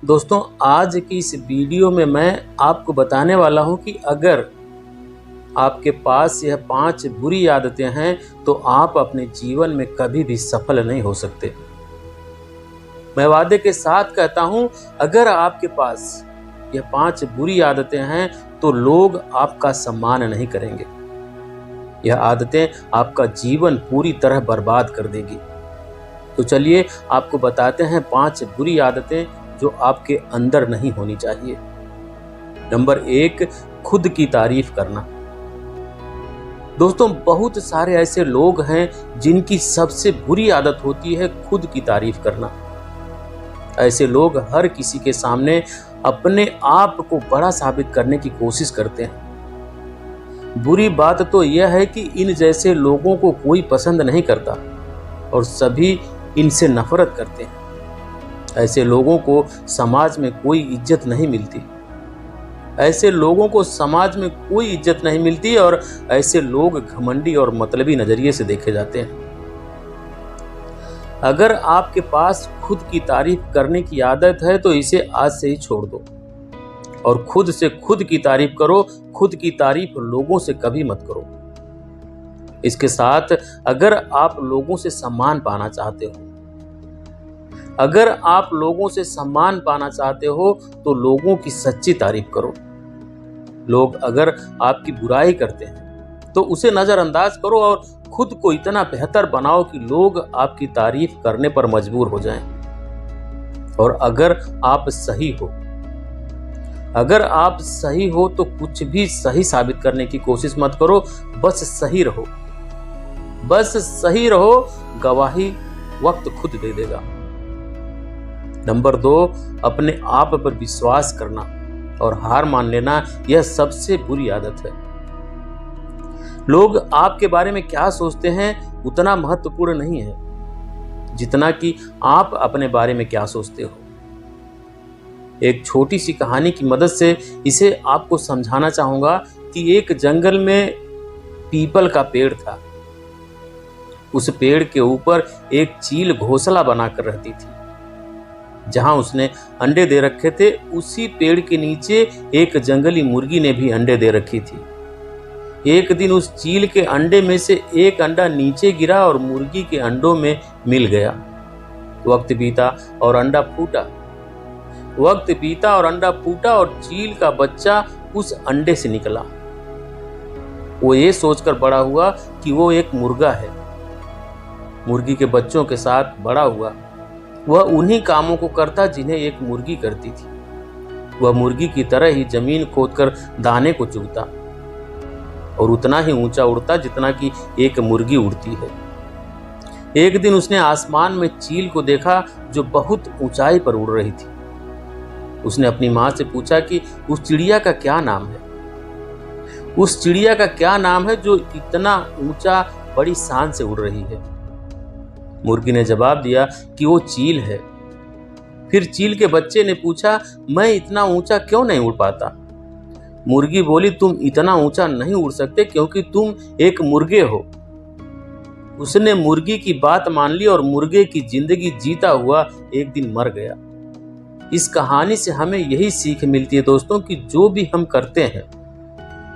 दोस्तों, आज की इस वीडियो में मैं आपको बताने वाला हूं कि अगर आपके पास यह 5 बुरी आदतें हैं तो आप अपने जीवन में कभी भी सफल नहीं हो सकते। मैं वादे के साथ कहता हूं, अगर आपके पास यह 5 बुरी आदतें हैं तो लोग आपका सम्मान नहीं करेंगे। यह आदतें आपका जीवन पूरी तरह बर्बाद कर देगी। तो चलिए आपको बताते हैं 5 बुरी आदतें जो आपके अंदर नहीं होनी चाहिए। नंबर 1, खुद की तारीफ करना। दोस्तों, बहुत सारे ऐसे लोग हैं जिनकी सबसे बुरी आदत होती है खुद की तारीफ करना। ऐसे लोग हर किसी के सामने अपने आप को बड़ा साबित करने की कोशिश करते हैं। बुरी बात तो यह है कि इन जैसे लोगों को कोई पसंद नहीं करता और सभी इनसे नफरत करते हैं। ऐसे लोगों को समाज में कोई इज्जत नहीं मिलती। ऐसे लोगों को समाज में कोई इज्जत नहीं मिलती और ऐसे लोग घमंडी और मतलबी नजरिए से देखे जाते हैं। अगर आपके पास खुद की तारीफ करने की आदत है तो इसे आज से ही छोड़ दो और खुद से खुद की तारीफ करो। खुद की तारीफ लोगों से कभी मत करो। इसके साथ अगर आप लोगों से सम्मान पाना चाहते हो, अगर आप लोगों से सम्मान पाना चाहते हो तो लोगों की सच्ची तारीफ करो। लोग अगर आपकी बुराई करते हैं तो उसे नजरअंदाज करो और खुद को इतना बेहतर बनाओ कि लोग आपकी तारीफ करने पर मजबूर हो जाएं। और अगर आप सही हो तो कुछ भी सही साबित करने की कोशिश मत करो। बस सही रहो। गवाही वक्त खुद दे देगा। नंबर 2, अपने आप पर विश्वास करना और हार मान लेना। यह सबसे बुरी आदत है। लोग आपके बारे में क्या सोचते हैं उतना महत्वपूर्ण नहीं है जितना कि आप अपने बारे में क्या सोचते हो। एक छोटी सी कहानी की मदद से इसे आपको समझाना चाहूंगा कि एक जंगल में पीपल का पेड़ था। उस पेड़ के ऊपर एक चील घोंसला बनाकर रहती थी। जहां उसने अंडे दे रखे थे, उसी पेड़ के नीचे एक जंगली मुर्गी ने भी अंडे दे रखी थी। एक दिन उस चील के अंडे में से एक अंडा नीचे गिरा और मुर्गी के अंडों में मिल गया। वक्त बीता और अंडा फूटा और चील का बच्चा उस अंडे से निकला। वो ये सोचकर बड़ा हुआ कि वो एक मुर्गा है। मुर्गी के बच्चों के साथ बड़ा हुआ। वह उन्हीं कामों को करता जिन्हें एक मुर्गी करती थी। वह मुर्गी की तरह ही जमीन खोदकर दाने को चुगता और उतना ही ऊंचा उड़ता जितना कि एक मुर्गी उड़ती है। एक दिन उसने आसमान में चील को देखा जो बहुत ऊंचाई पर उड़ रही थी। उसने अपनी मां से पूछा कि उस चिड़िया का क्या नाम है जो इतना ऊंचा बड़ी शान से उड़ रही है। मुर्गी ने जवाब दिया कि वो चील है। फिर चील के बच्चे ने पूछा, मैं इतना ऊंचा क्यों नहीं उड़ पाता? मुर्गी बोली, तुम इतना ऊंचा नहीं उड़ सकते क्योंकि तुम एक मुर्गे हो। उसने मुर्गी की बात मान ली और मुर्गे की जिंदगी जीता हुआ एक दिन मर गया। इस कहानी से हमें यही सीख मिलती है दोस्तों कि जो भी हम करते हैं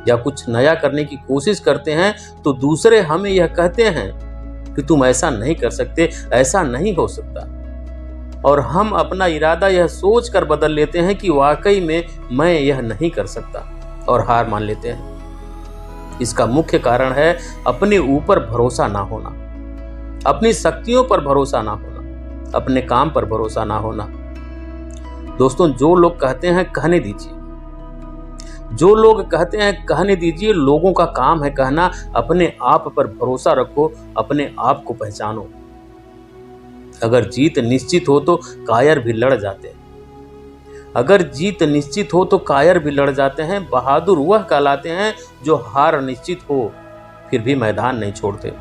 या कुछ नया करने की कोशिश करते हैं तो दूसरे हमें यह कहते हैं कि तुम ऐसा नहीं कर सकते, ऐसा नहीं हो सकता, और हम अपना इरादा यह सोचकर बदल लेते हैं कि वाकई में मैं यह नहीं कर सकता और हार मान लेते हैं। इसका मुख्य कारण है अपने ऊपर भरोसा ना होना, अपनी शक्तियों पर भरोसा ना होना, अपने काम पर भरोसा ना होना। दोस्तों, जो लोग कहते हैं कहने दीजिए। लोगों का काम है कहना, अपने आप पर भरोसा रखो, अपने आप को पहचानो। अगर जीत निश्चित हो तो कायर भी लड़ जाते हैं। बहादुर वह कहलाते हैं जो हार निश्चित हो फिर भी मैदान नहीं छोड़ते।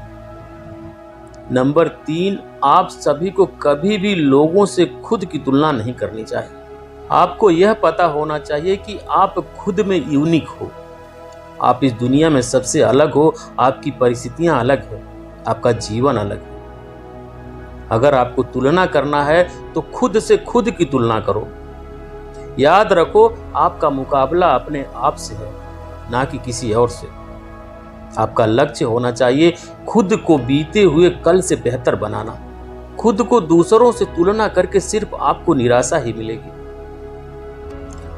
नंबर 3, आप सभी को कभी भी लोगों से खुद की तुलना नहीं करनी चाहिए। आपको यह पता होना चाहिए कि आप खुद में यूनिक हो। आप इस दुनिया में सबसे अलग हो। आपकी परिस्थितियां अलग है, आपका जीवन अलग है। अगर आपको तुलना करना है तो खुद से खुद की तुलना करो। याद रखो, आपका मुकाबला अपने आप से है, ना कि किसी और से। आपका लक्ष्य होना चाहिए खुद को बीते हुए कल से बेहतर बनाना। खुद को दूसरों से तुलना करके सिर्फ आपको निराशा ही मिलेगी।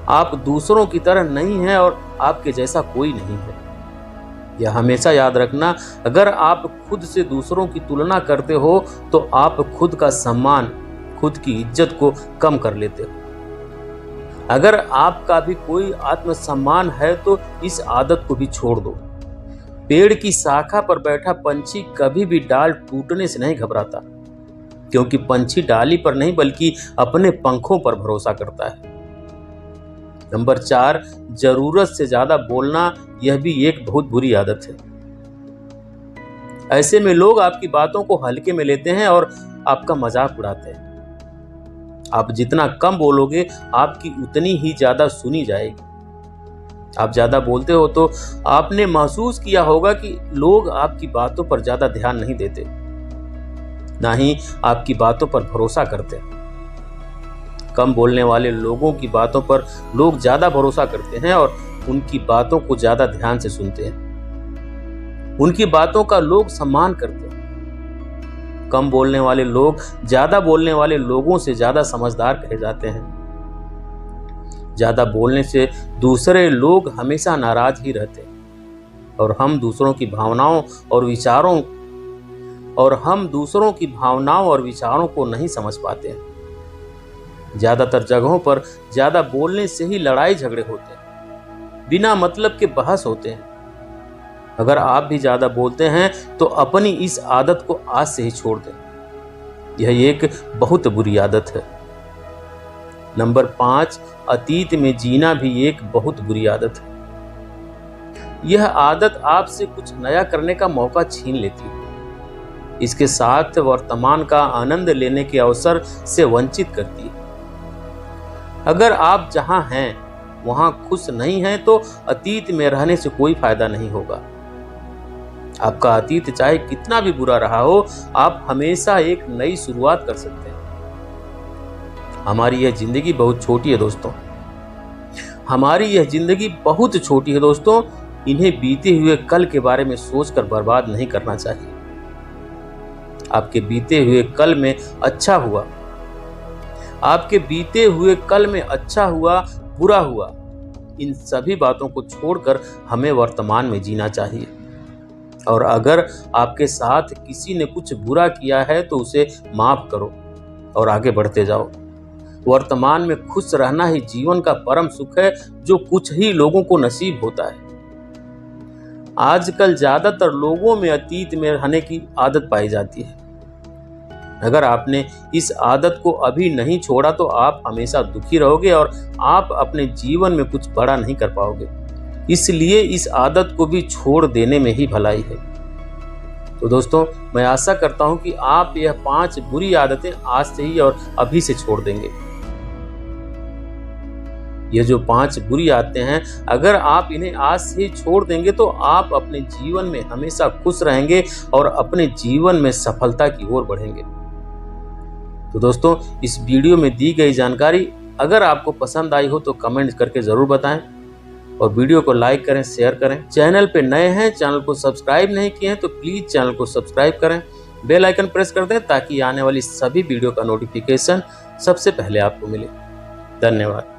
आप दूसरों की तरह नहीं हैं और आपके जैसा कोई नहीं है। यह हमेशा याद रखना, अगर आप खुद से दूसरों की तुलना करते हो तो आप खुद का सम्मान, खुद की इज्जत को कम कर लेते हो। अगर आपका भी कोई आत्मसम्मान है तो इस आदत को भी छोड़ दो। पेड़ की शाखा पर बैठा पंछी कभी भी डाल टूटने से नहीं घबराता, क्योंकि पंछी डाली पर नहीं बल्कि अपने पंखों पर भरोसा करता है। नंबर 4, जरूरत से ज्यादा बोलना। यह भी एक बहुत बुरी आदत है। ऐसे में लोग आपकी बातों को हल्के में लेते हैं और आपका मजाक उड़ाते हैं। आप जितना कम बोलोगे, आपकी उतनी ही ज्यादा सुनी जाएगी। आप ज्यादा बोलते हो तो आपने महसूस किया होगा कि लोग आपकी बातों पर ज्यादा ध्यान नहीं देते, ना ही आपकी बातों पर भरोसा करते। कम बोलने वाले लोगों की बातों पर लोग ज्यादा भरोसा करते हैं और उनकी बातों को ज्यादा ध्यान से सुनते हैं। उनकी बातों का लोग सम्मान करते हैं। कम बोलने वाले लोग ज्यादा बोलने वाले लोगों से ज्यादा समझदार कहे जाते हैं। ज्यादा बोलने से दूसरे लोग हमेशा नाराज ही रहते हैं और हम दूसरों की भावनाओं और विचारों को नहीं समझ पाते हैं। ज्यादातर जगहों पर ज्यादा बोलने से ही लड़ाई झगड़े होते हैं, बिना मतलब के बहस होते हैं। अगर आप भी ज्यादा बोलते हैं तो अपनी इस आदत को आज से ही छोड़ दें। यह एक बहुत बुरी आदत है। नंबर 5, अतीत में जीना भी एक बहुत बुरी आदत है। यह आदत आपसे कुछ नया करने का मौका छीन लेती है। इसके साथ वर्तमान का आनंद लेने के अवसर से वंचित करती है। अगर आप जहां हैं वहां खुश नहीं हैं तो अतीत में रहने से कोई फायदा नहीं होगा। आपका अतीत चाहे कितना भी बुरा रहा हो, आप हमेशा एक नई शुरुआत कर सकते हैं। हमारी यह जिंदगी बहुत छोटी है दोस्तों। हमारी यह जिंदगी बहुत छोटी है दोस्तों। इन्हें बीते हुए कल के बारे में सोचकर बर्बाद नहीं करना चाहिए। आपके बीते हुए कल में अच्छा हुआ, आपके बीते हुए कल में अच्छा हुआ, बुरा हुआ, इन सभी बातों को छोड़कर हमें वर्तमान में जीना चाहिए। और अगर आपके साथ किसी ने कुछ बुरा किया है तो उसे माफ करो और आगे बढ़ते जाओ। वर्तमान में खुश रहना ही जीवन का परम सुख है, जो कुछ ही लोगों को नसीब होता है। आजकल ज्यादातर लोगों में अतीत में रहने की आदत पाई जाती है। अगर आपने इस आदत को अभी नहीं छोड़ा तो आप हमेशा दुखी रहोगे और आप अपने जीवन में कुछ बड़ा नहीं कर पाओगे। इसलिए इस आदत को भी छोड़ देने में ही भलाई है। तो दोस्तों, मैं आशा करता हूं कि आप यह 5 बुरी आदतें आज से ही और अभी से छोड़ देंगे। ये जो 5 बुरी आदतें हैं, अगर आप इन्हें आज से ही छोड़ देंगे तो आप अपने जीवन में हमेशा खुश रहेंगे और अपने जीवन में सफलता की ओर बढ़ेंगे। तो दोस्तों, इस वीडियो में दी गई जानकारी अगर आपको पसंद आई हो तो कमेंट करके जरूर बताएं और वीडियो को लाइक करें, शेयर करें। चैनल पे नए हैं, चैनल को सब्सक्राइब नहीं किए हैं तो प्लीज चैनल को सब्सक्राइब करें, बेल आइकन प्रेस कर दें ताकि आने वाली सभी वीडियो का नोटिफिकेशन सबसे पहले आपको मिले। धन्यवाद।